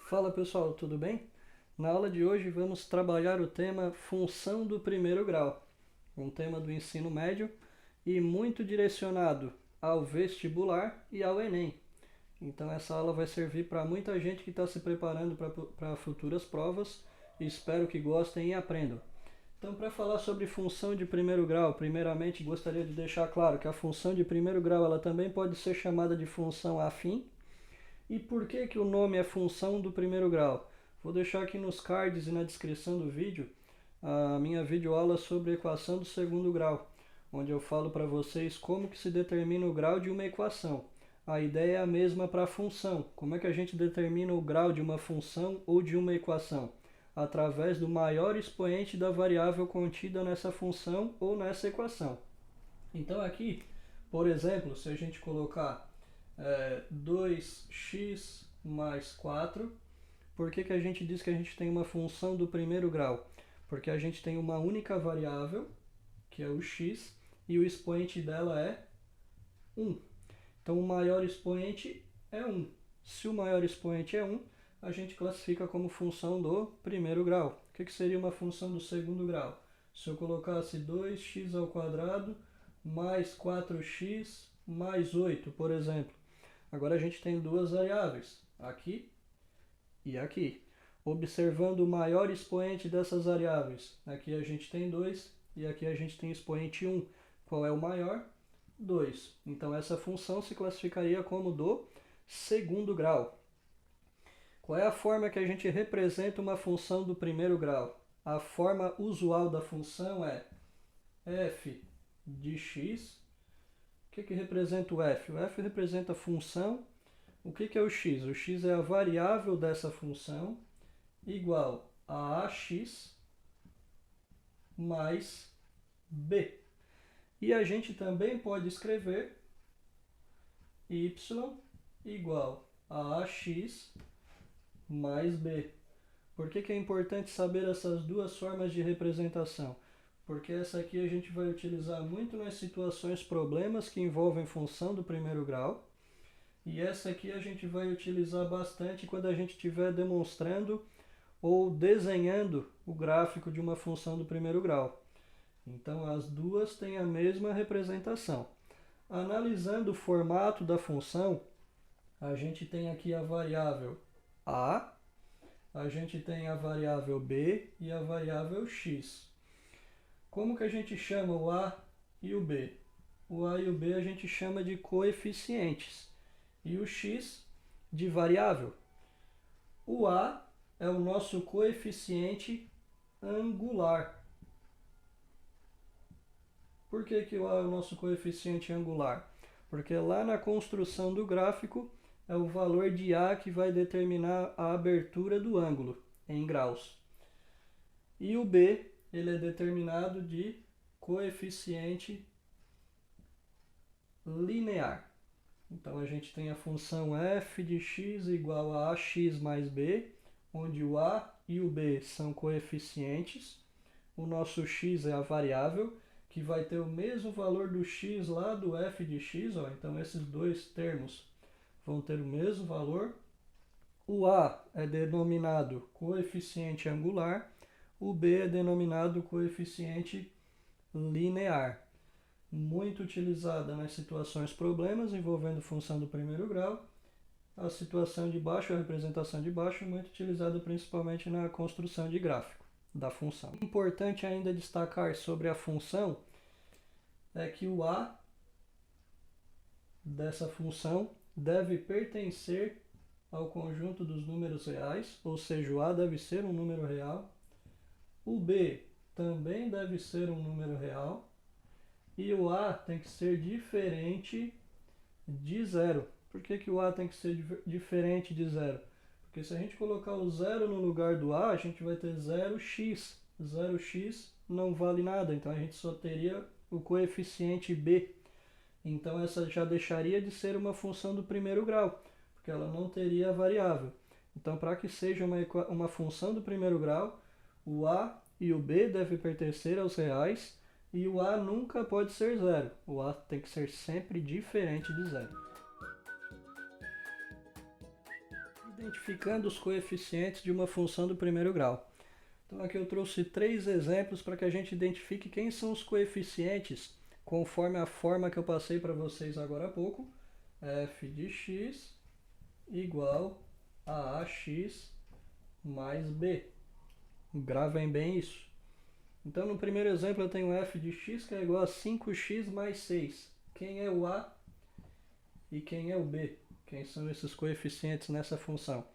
Fala pessoal, tudo bem? Na aula de hoje vamos trabalhar o tema função do primeiro grau, um tema do ensino médio e muito direcionado ao vestibular e ao Enem. Então essa aula vai servir para muita gente que está se preparando para futuras provas e espero que gostem e aprendam. Então, para falar sobre função de primeiro grau, primeiramente gostaria de deixar claro que a função de primeiro grau ela também pode ser chamada de função afim. E por que o nome é função do primeiro grau? Vou deixar aqui nos cards e na descrição do vídeo a minha videoaula sobre equação do segundo grau, onde eu falo para vocês como que se determina o grau de uma equação. A ideia é a mesma para a função. Como é que a gente determina o grau de uma função ou de uma equação? Através do maior expoente da variável contida nessa função ou nessa equação. Então aqui, por exemplo, se a gente colocar 2x mais 4, por que a gente diz que a gente tem uma função do primeiro grau? Porque a gente tem uma única variável, que é o x, e o expoente dela é 1. Então o maior expoente é 1. Se o maior expoente é 1, a gente classifica como função do primeiro grau. O que seria uma função do segundo grau? Se eu colocasse 2x ao quadrado mais 4x mais 8, por exemplo. Agora a gente tem duas variáveis, aqui e aqui. Observando o maior expoente dessas variáveis, aqui a gente tem 2 e aqui a gente tem expoente 1. Qual é o maior? 2. Então essa função se classificaria como do segundo grau. Qual é a forma que a gente representa uma função do primeiro grau? A forma usual da função é f de x. O que representa o f? O f representa a função. O que é o x? O x é a variável dessa função igual a ax mais b. E a gente também pode escrever y igual a ax mais b. Por que é importante saber essas duas formas de representação? Porque essa aqui a gente vai utilizar muito nas situações problemas que envolvem função do primeiro grau. E essa aqui a gente vai utilizar bastante quando a gente estiver demonstrando ou desenhando o gráfico de uma função do primeiro grau. Então as duas têm a mesma representação. Analisando o formato da função, a gente tem aqui a variável a gente tem a variável b e a variável x. Como que a gente chama o a e o b? O a e o b a gente chama de coeficientes e o x de variável. O a é o nosso coeficiente angular. Por que o a é o nosso coeficiente angular? Porque lá na construção do gráfico é o valor de a que vai determinar a abertura do ângulo em graus. E o b, ele é determinado de coeficiente linear. Então a gente tem a função f de x igual a ax mais b, onde o a e o b são coeficientes. O nosso x é a variável, que vai ter o mesmo valor do x lá do f de x. Então esses dois termos vão ter o mesmo valor. O a é denominado coeficiente angular, o b é denominado coeficiente linear. Muito utilizada nas situações problemas envolvendo função do primeiro grau. A situação de baixo, a representação de baixo, é muito utilizada principalmente na construção de gráfico da função. Importante ainda destacar sobre a função é que o a dessa função deve pertencer ao conjunto dos números reais, ou seja, o a deve ser um número real, o b também deve ser um número real, e o a tem que ser diferente de zero. Por que o a tem que ser diferente de zero? Porque se a gente colocar o zero no lugar do a, a gente vai ter 0x. 0x não vale nada, então a gente só teria o coeficiente b. Então essa já deixaria de ser uma função do primeiro grau, porque ela não teria a variável. Então para que seja uma função do primeiro grau, o a e o b devem pertencer aos reais e o a nunca pode ser zero. O a tem que ser sempre diferente de zero. Identificando os coeficientes de uma função do primeiro grau. Então aqui eu trouxe 3 exemplos para que a gente identifique quem são os coeficientes conforme a forma que eu passei para vocês agora há pouco. F de x igual a ax mais b. Gravem bem isso. Então no primeiro exemplo eu tenho f de x que é igual a 5x mais 6. Quem é o a e quem é o b? Quem são esses coeficientes nessa função?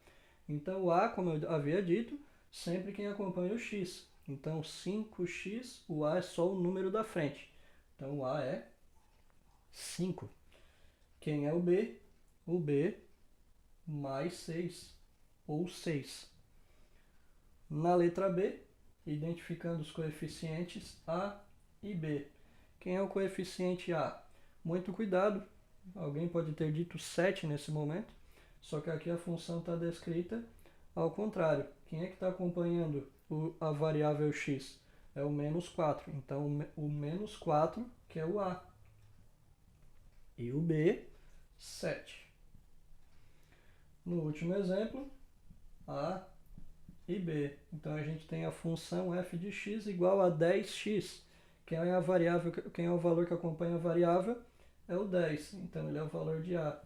Então o a, como eu havia dito, sempre quem acompanha o x. Então 5x, o a é só o número da frente. Então o a é 5. Quem é o b? O b mais 6, ou 6. Na letra b, identificando os coeficientes a e b. Quem é o coeficiente a? Muito cuidado. Alguém pode ter dito 7 nesse momento, só que aqui a função está descrita ao contrário. Quem é que está acompanhando a variável x? É o menos 4. Então, o menos 4, que é o a. E o b, 7. No último exemplo, a e b. Então, a gente tem a função f de x igual a 10x. Quem é o valor que acompanha a variável? É o 10, então ele é o valor de a.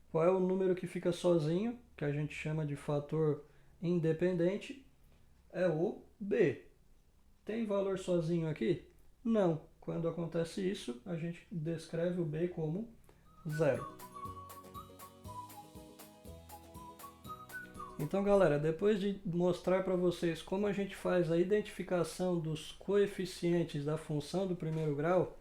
Qual é o número que fica sozinho, que a gente chama de fator independente? É o b. Tem valor sozinho aqui? Não. Quando acontece isso, a gente descreve o b como 0. Então, galera, depois de mostrar para vocês como a gente faz a identificação dos coeficientes da função do primeiro grau,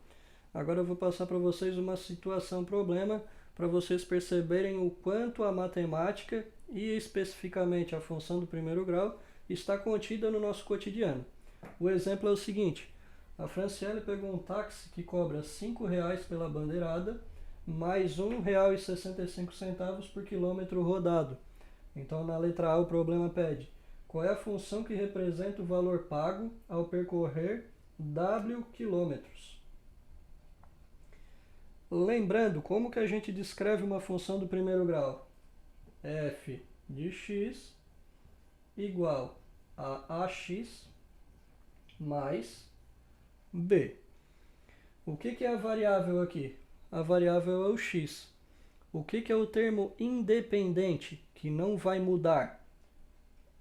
agora eu vou passar para vocês uma situação problema para vocês perceberem o quanto a matemática e especificamente a função do primeiro grau está contida no nosso cotidiano. O exemplo é o seguinte: a Franciele pegou um táxi que cobra R$ 5,00 pela bandeirada, mais R$ 1,65 por quilômetro rodado. Então, na letra A, o problema pede: qual é a função que representa o valor pago ao percorrer W quilômetros? Lembrando, como que a gente descreve uma função do primeiro grau? F de x igual a ax mais b. O que é a variável aqui? A variável é o x. O que é o termo independente, que não vai mudar?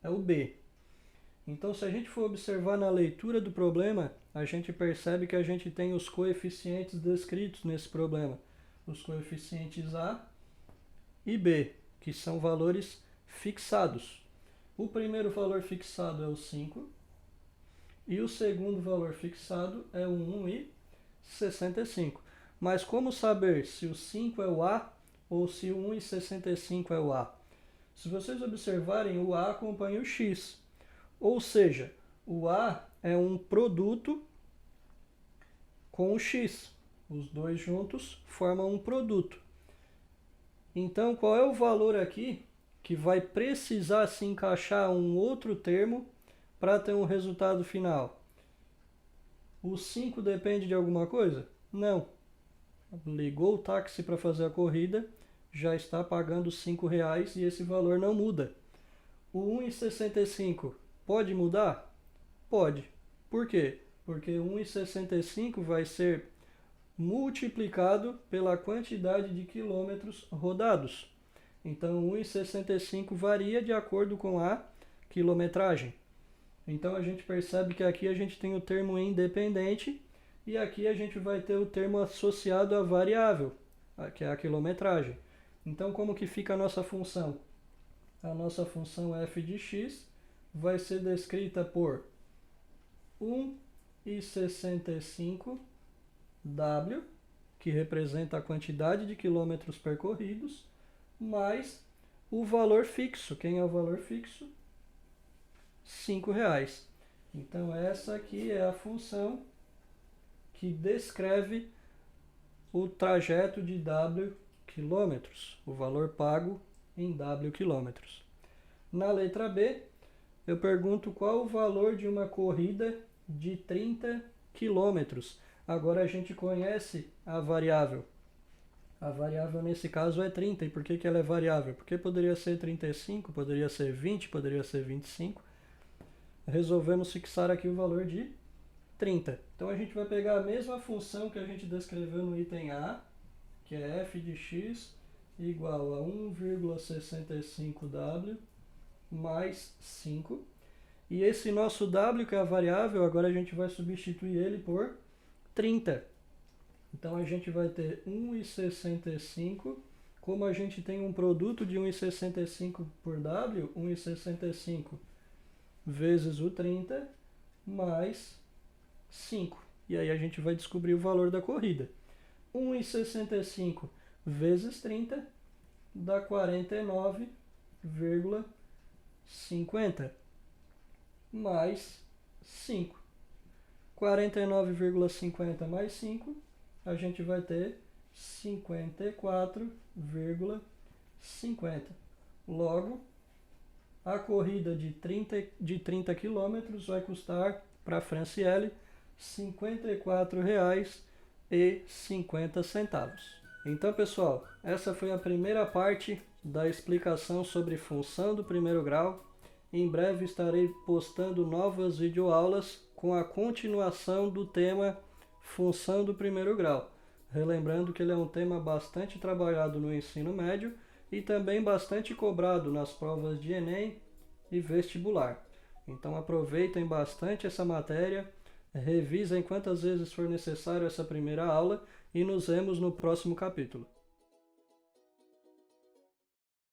É o b. Então, se a gente for observar na leitura do problema, a gente percebe que a gente tem os coeficientes descritos nesse problema. Os coeficientes a e b, que são valores fixados. O primeiro valor fixado é o 5 e o segundo valor fixado é o 1,65. Mas como saber se o 5 é o a ou se o 1,65 é o a? Se vocês observarem, o a acompanha o x. Ou seja, o a é um produto com o x. Os dois juntos formam um produto. Então, qual é o valor aqui que vai precisar se encaixar um outro termo para ter um resultado final? O 5 depende de alguma coisa? Não. Ligou o táxi para fazer a corrida, já está pagando R$ 5,00 e esse valor não muda. O 1,65 pode mudar? Pode. Por quê? Porque 1,65 vai ser multiplicado pela quantidade de quilômetros rodados. Então, 1,65 varia de acordo com a quilometragem. Então, a gente percebe que aqui a gente tem o termo independente e aqui a gente vai ter o termo associado à variável, que é a quilometragem. Então, como que fica a nossa função? A nossa função f de x vai ser descrita por 1,65 W, que representa a quantidade de quilômetros percorridos, mais o valor fixo. Quem é o valor fixo? R$ 5,00. Então, essa aqui é a função que descreve o trajeto de W quilômetros, o valor pago em W quilômetros. Na letra B, eu pergunto qual o valor de uma corrida de 30 quilômetros. Agora a gente conhece a variável. A variável nesse caso é 30. E por que ela é variável? Porque poderia ser 35, poderia ser 20, poderia ser 25. Resolvemos fixar aqui o valor de 30. Então a gente vai pegar a mesma função que a gente descreveu no item A, que é f de x igual a 1,65w mais 5. E esse nosso w, que é a variável, agora a gente vai substituir ele por 30. Então a gente vai ter 1,65. Como a gente tem um produto de 1,65 por w, 1,65 vezes o 30 mais 5. E aí a gente vai descobrir o valor da corrida. 1,65 vezes 30 dá 49,50 mais 5. 49,50 mais 5, a gente vai ter 54,50. Logo, a corrida de 30 km vai custar para a Franciele R$ 54,50. Então, pessoal, essa foi a primeira parte da explicação sobre função do primeiro grau. Em breve estarei postando novas videoaulas com a continuação do tema função do primeiro grau. Relembrando que ele é um tema bastante trabalhado no ensino médio e também bastante cobrado nas provas de Enem e vestibular. Então aproveitem bastante essa matéria, revisem quantas vezes for necessário essa primeira aula e nos vemos no próximo capítulo.